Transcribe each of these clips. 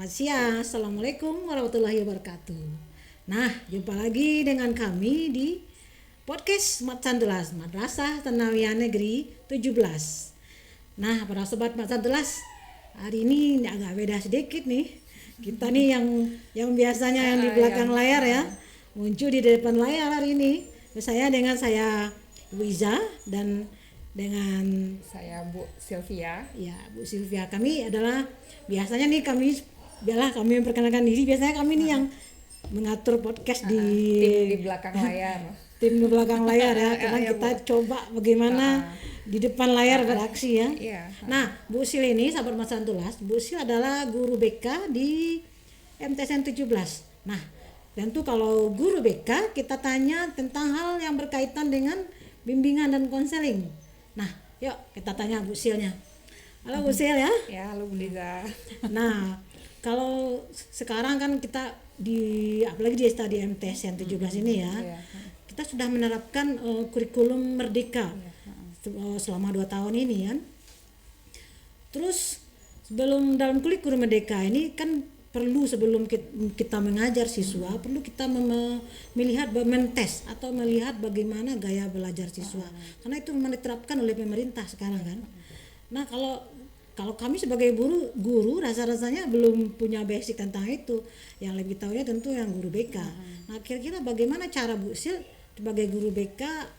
Selamat siang, Assalamualaikum warahmatullahi wabarakatuh. Nah, jumpa lagi dengan kami di podcast Matsantulas, Madrasah Tsanawiyah Negeri 17. Nah, para sobat Matsantulas, hari ini agak beda sedikit nih. Kita nih yang biasanya yang di belakang layar ya, muncul di depan layar hari ini. Saya Ibu Iza dan dengan Saya Bu Sylvia. ya Bu Sylvia. Kami adalah biasanya nih kami memperkenalkan diri. Biasanya kami nih yang mengatur podcast Tim di belakang layar. tim di belakang layar ya. Karena kita coba bagaimana di depan layar beraksi ya. Iya. Nah, Bu Sil ini sahabat Mas Santulas, Bu Sil adalah guru BK di MTSN 17. Nah, tentu kalau guru BK kita tanya tentang hal yang berkaitan dengan bimbingan dan konseling. Nah, yuk kita tanya Bu Silnya. Halo Bu Sil ya. Ya, halo Bu Liza. Nah, kalau sekarang kan kita apalagi di studi MTSN 17 ini ya, Iya. kita sudah menerapkan kurikulum merdeka selama 2 tahun ini kan. Terus sebelum dalam kurikulum merdeka ini kan perlu sebelum kita mengajar siswa perlu kita melihat mentes atau melihat bagaimana gaya belajar siswa, karena itu memang diterapkan oleh pemerintah sekarang kan. Nah, kalau kami sebagai guru rasa-rasanya belum punya basic tentang itu. Yang lebih tahunya tentu yang guru BK. Nah, kira-kira bagaimana cara Bu Sil sebagai guru BK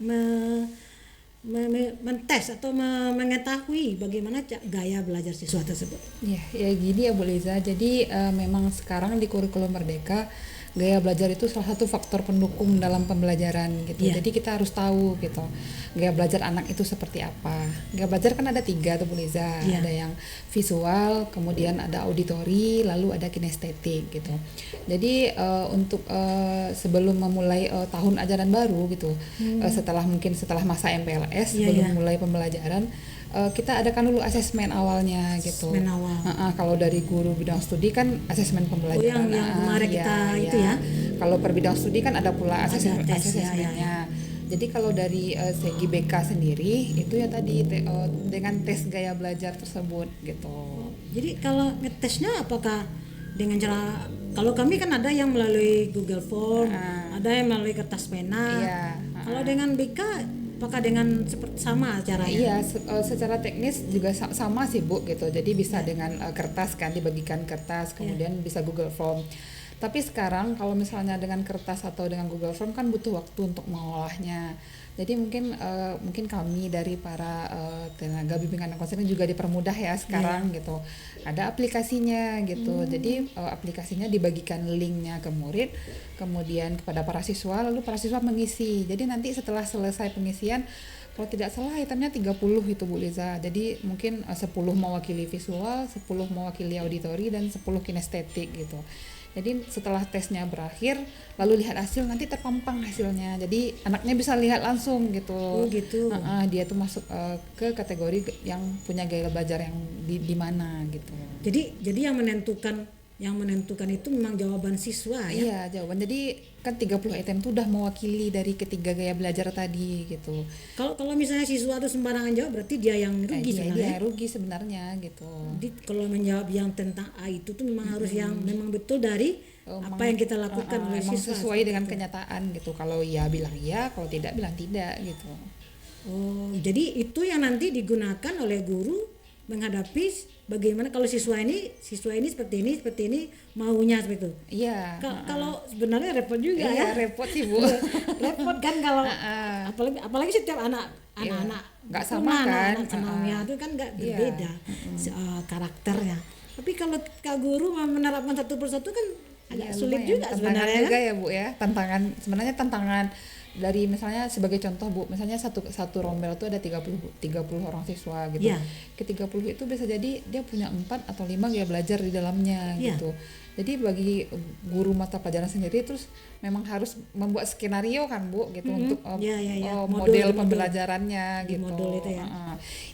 mentes atau mengetahui bagaimana gaya belajar siswa tersebut? Ya gini ya Bu Liza. Jadi memang sekarang di kurikulum Merdeka gaya belajar itu salah satu faktor pendukung dalam pembelajaran gitu. Iya. Jadi kita harus tahu gitu gaya belajar anak itu seperti apa. Gaya belajar kan ada 3 tuh Bu Liza. Iya. Ada yang visual, kemudian ada auditori, lalu ada kinestetik gitu. Jadi untuk sebelum memulai tahun ajaran baru gitu, setelah masa MPLS, Iya, sebelum iya. mulai pembelajaran, kita adakan dulu asesmen awalnya gitu. Asesmen awal. Kalau dari guru bidang studi kan asesmen pembelajaran. yang kemarin kita itu ya. Kalau per bidang studi kan ada pula Ada tes, asesmennya. Jadi kalau dari segi BK sendiri itu ya tadi dengan tes gaya belajar tersebut gitu. Jadi kalau ngetesnya apakah dengan cara, kalau kami kan ada yang melalui Google Form, ada yang melalui kertas pena. Iya. Kalau dengan BK apakah dengan seperti sama caranya? Iya, secara teknis juga sama sih Bu gitu. Jadi bisa dengan kertas kan, dibagikan kertas, kemudian bisa Google Form. Tapi sekarang kalau misalnya dengan kertas atau dengan Google Form kan butuh waktu untuk mengolahnya. Jadi mungkin kami dari para tenaga bimbingan dan konseling juga dipermudah ya sekarang gitu. Ada aplikasinya gitu. Jadi aplikasinya dibagikan linknya ke murid, kemudian kepada para siswa, lalu para siswa mengisi. Jadi nanti setelah selesai pengisian, kalau tidak salah itemnya 30 itu Bu Liza. Jadi mungkin 10 mewakili visual, 10 mewakili auditori, dan 10 kinestetik gitu. Jadi setelah tesnya berakhir, lalu lihat hasil, nanti terpampang hasilnya. Jadi anaknya bisa lihat langsung gitu. Oh gitu. Dia tuh masuk ke kategori yang punya gaya belajar yang di mana gitu. Jadi yang menentukan itu memang jawaban siswa ya. Iya, jawaban. Jadi kan 30 item itu udah mewakili dari ketiga gaya belajar tadi gitu. Kalau misalnya siswa itu sembarangan jawab berarti dia yang rugi sebenarnya. Dia rugi sebenarnya gitu. Jadi kalau menjawab yang tentang A itu tuh memang harus yang memang betul dari apa yang kita lakukan oleh memang siswa. sesuai dengan kenyataan gitu. Kalau iya bilang iya, kalau tidak bilang tidak gitu. Oh, jadi itu yang nanti digunakan oleh guru menghadapi bagaimana kalau siswa ini seperti ini maunya seperti itu. Iya. Kalau sebenarnya repot juga ya. Repot sih Bu. Repot kan kalau apalagi setiap anak nggak sama kan. anak Tsanawiyah itu kan nggak berbeda karakternya. Tapi kalau Kak Guru menerapkan satu persatu kan agak sulit juga sebenarnya juga kan? ya Bu ya. Tantangan dari misalnya sebagai contoh Bu, misalnya satu rombel itu ada 30 orang siswa gitu. Iya. Ke 30 itu bisa jadi dia punya 4 atau 5 gaya belajar di dalamnya gitu. Jadi bagi guru mata pelajaran sendiri terus memang harus membuat skenario kan Bu gitu untuk model pembelajarannya gitu. Modul itu ya.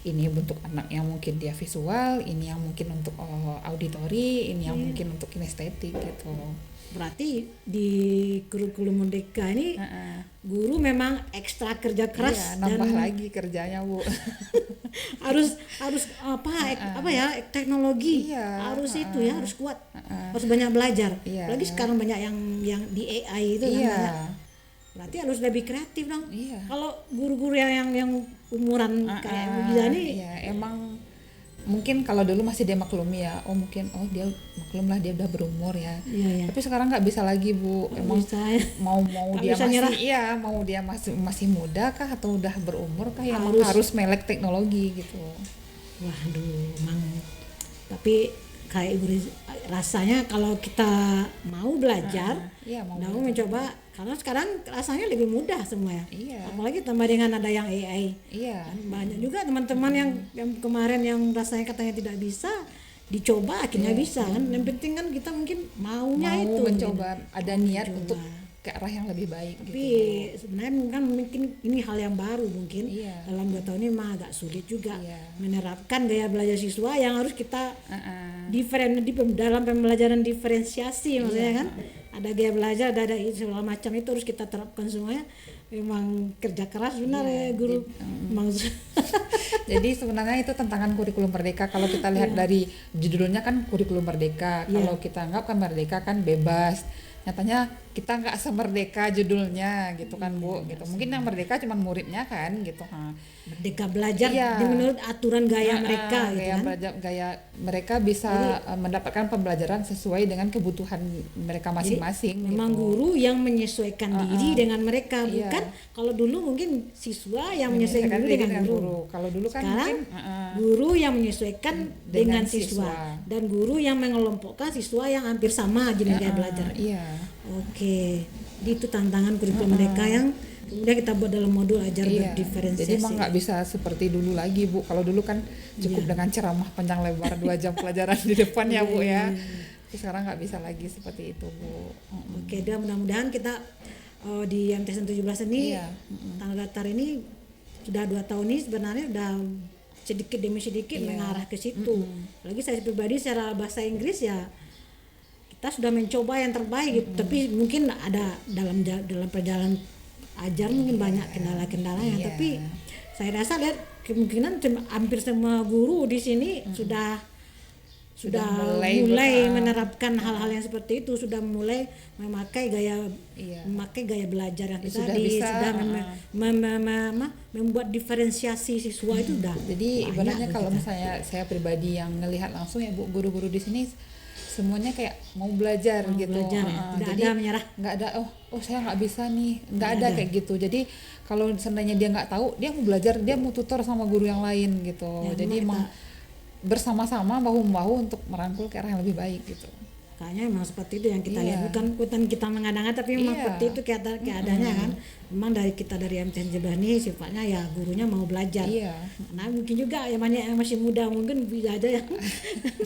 Ini bentuk anak yang mungkin dia visual, ini yang mungkin untuk auditori, ini yang mungkin untuk kinestetik gitu. Berarti di kurikulum Merdeka ini guru memang ekstra kerja keras Iya, dan nambah lagi kerjanya Bu. harus harus apa ya teknologi Iya, harus itu ya harus kuat, harus banyak belajar. Iya. Apalagi sekarang banyak yang di AI itu kan Iya. banyak. Berarti harus lebih kreatif dong. Iya. Kalau guru-guru yang umuran kayak Bu Giza ini Iya, emang mungkin kalau dulu masih dia maklumi ya, mungkin dia maklum lah, dia udah berumur ya. iya, Tapi sekarang nggak bisa lagi Bu. Emang bisa ya. mau Nggak dia bisa masih nyerah. mau dia masih muda kah atau udah berumur kah, ya emang harus melek teknologi gitu. Waduh, emang tapi kayak Ibu rasanya kalau kita mau belajar, Iya, mau mencoba, karena sekarang rasanya lebih mudah semua ya. Iya. Apalagi tambah dengan ada yang AI. Iya. Kan banyak juga teman-teman yang kemarin yang rasanya katanya tidak bisa dicoba akhirnya bisa kan. Yang penting kan kita mungkin maunya Mau itu mencoba, ada niat mencoba. untuk ke arah yang lebih baik Tapi gitu. sebenarnya kan mungkin ini hal yang baru mungkin Iya. dalam 2 tahun ini mah agak sulit juga Iya. menerapkan gaya belajar siswa yang harus kita Uh-uh. dalam pembelajaran diferensiasi maksudnya kan ada gaya belajar ada segala macam itu harus kita terapkan semuanya. Memang kerja keras benar ya guru. Memang Jadi sebenarnya itu tantangan kurikulum merdeka. Kalau kita lihat dari judulnya kan kurikulum merdeka. Kalau kita anggap kan merdeka kan bebas. Nyatanya kita nggak semerdeka judulnya gitu kan Bu. Gitu. Mungkin yang merdeka cuma muridnya kan gitu. merdeka belajar Iya. menurut aturan gaya mereka gitu gaya kan. gaya mereka bisa mendapatkan pembelajaran sesuai dengan kebutuhan mereka masing-masing. Memang gitu. guru yang menyesuaikan diri dengan mereka, Iya. bukan kalau dulu mungkin siswa yang menyesuaikan diri dengan guru. Kalau dulu kan Sekarang mungkin guru yang menyesuaikan dengan Dengan siswa. siswa. Dan guru yang mengelompokkan siswa yang hampir sama jenis gaya belajar. Iya. Oke, jadi itu tantangan kurikulum mereka yang kemudian kita buat dalam modul ajar Iya. berdiferensiasi. Jadi emang nggak bisa seperti dulu lagi Bu. Kalau dulu kan cukup dengan ceramah panjang lebar 2 jam pelajaran di depan ya Bu ya. Tapi sekarang nggak bisa lagi seperti itu Bu. Oke, dan mudah-mudahan kita di MTSN 17 ini Iya. tanggal daftar ini sudah 2 tahun ini sebenarnya sudah sedikit demi sedikit mengarah ke situ. Apalagi saya pribadi secara bahasa Inggris ya kita sudah mencoba yang terbaik gitu. Tapi mungkin ada dalam perjalanan ajar mungkin banyak kendala-kendalanya. Iya. Tapi saya rasa lihat kemungkinan hampir semua guru di sini sudah mulai menerapkan hal-hal yang seperti itu, sudah mulai memakai gaya belajar yang kita Sudah bisa, membuat diferensiasi siswa itu udah. Jadi banyak ibaratnya loh kalau kita. misalnya saya pribadi yang ngelihat langsung ya Bu, guru-guru di sini semuanya kayak mau belajar gitu. belajar ya, tidak Jadi ada menyerah. nggak ada saya nggak bisa nih, nggak ada kayak gitu. Jadi kalau seandainya dia nggak tahu, dia mau belajar, dia mau tutor sama guru yang lain gitu. Ya, Jadi emang bersama-sama bahu-membahu untuk merangkul ke arah yang lebih baik gitu. Kayaknya memang seperti itu yang kita Iya. lihat, bukan kita mengada-ngada, tapi memang Iya. seperti itu keadaannya kan. Memang dari MTSN 17 ini sifatnya ya gurunya mau belajar. Iya. Nah mungkin juga yang banyak yang masih muda mungkin bisa aja yang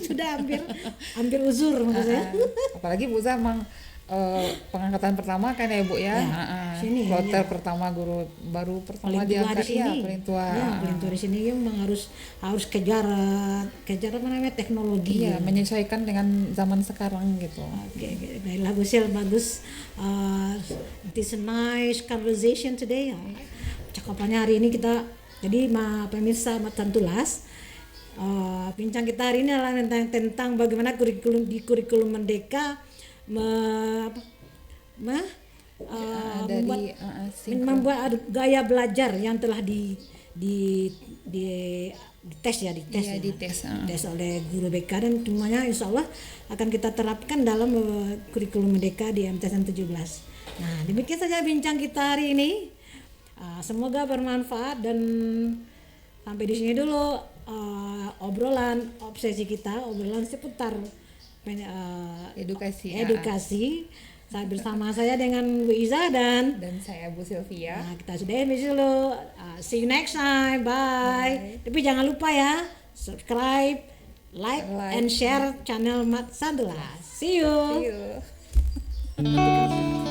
sudah hampir uzur maksud saya. Apalagi Bu Za emang pengangkatan pertama kan ya Bu ya. Sini, Kloter ya. pertama guru baru pertama Paling tua diangkat di sini. paling tua. Ya, paling tua di sini memang harus kejar apa namanya teknologi. Iya, menyesuaikan dengan zaman sekarang gitu. Oke, baiklah Bu Sil, bagus. It is a nice conversation today. Cakapannya hari ini kita, jadi pemirsa Matan Tulas, bincang kita hari ini adalah tentang bagaimana kurikulum Merdeka membuat gaya belajar yang telah di tes oleh guru BK, dan semuanya insya Allah akan kita terapkan dalam kurikulum Merdeka di MTSN 17. Nah demikian saja bincang kita hari ini, semoga bermanfaat, dan sampai di sini dulu obrolan seputar edukasi. Bersama saya dengan Bu Iza dan saya Bu Sylvia. Nah, kita sudah dulu. See you next time. Bye. Tapi jangan lupa ya, subscribe, like, and share channel Mat Santulas. See you. See you.